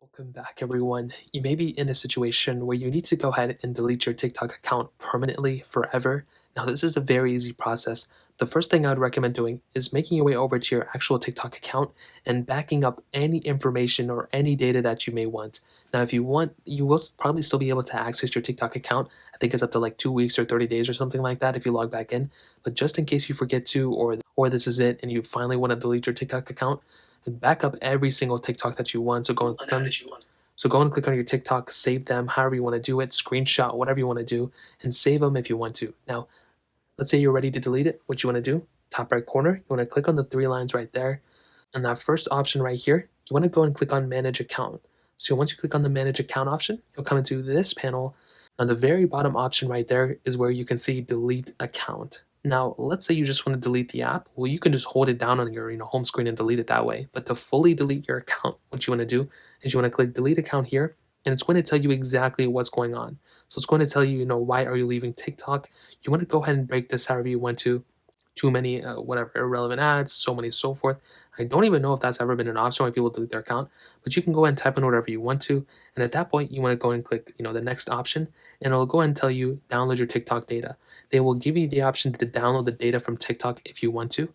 Welcome back, everyone. You may be in a situation where you need to go ahead and delete your TikTok account permanently forever. Now, this is a very easy process. The first thing I would recommend doing is making your way over to your actual TikTok account and backing up any information or any data that you may want. Now, if you want, you will probably still be able to access your TikTok account. I think it's up to like 2 weeks or 30 days or something like that if you log back in. But just in case you forget to, or this is it, and you finally want to delete your TikTok account, and back up every single TikTok that you want. So go and click on your TikTok, save them however you want to do it, screenshot, whatever you want to do, and save them if you want to. Now, let's say you're ready to delete it. What you want to do, top right corner, you want to click on the three lines right there. And that first option right here, you want to go and click on manage account. So once you click on the manage account option, you'll come into this panel. On the very bottom option right there is where you can see delete account. Now, let's say you just want to delete the app. Well, you can just hold it down on your home screen and delete it that way. But to fully delete your account, what you want to do is you want to click delete account here, and it's going to tell you exactly what's going on. So it's going to tell you, why are you leaving TikTok? You want to go ahead and break this however you want to. Too many, whatever, irrelevant ads, so many, so forth. I don't even know if that's ever been an option why people delete their account, but you can go ahead and type in whatever you want to. And at that point, you want to go and click, the next option, and it'll go ahead and tell you download your TikTok data. They will give you the option to download the data from TikTok if you want to,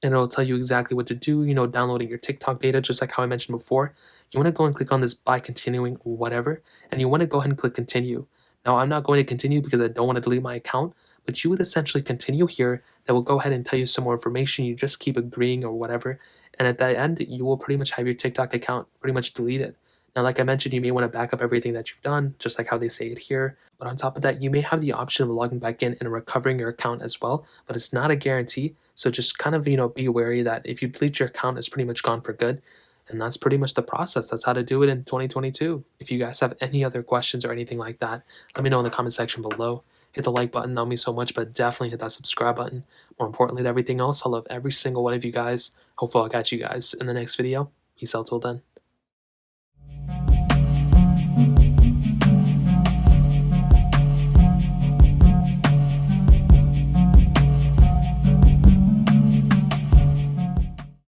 and it'll tell you exactly what to do, downloading your TikTok data, just like how I mentioned before. You want to go and click on this by continuing whatever, and you want to go ahead and click continue. Now, I'm not going to continue because I don't want to delete my account, but you would essentially continue here. That will go ahead and tell you some more information. You just keep agreeing or whatever. And at the end, you will pretty much have your TikTok account pretty much deleted. Now, like I mentioned, you may want to back up everything that you've done, just like how they say it here. But on top of that, you may have the option of logging back in and recovering your account as well, but it's not a guarantee. So just kind of, be wary that if you delete your account, it's pretty much gone for good. And that's pretty much the process. That's how to do it in 2022. If you guys have any other questions or anything like that, let me know in the comment section below. Hit the like button, that'll mean so much, but definitely hit that subscribe button. More importantly than everything else, I love every single one of you guys. Hopefully I'll catch you guys in the next video. Peace out till then.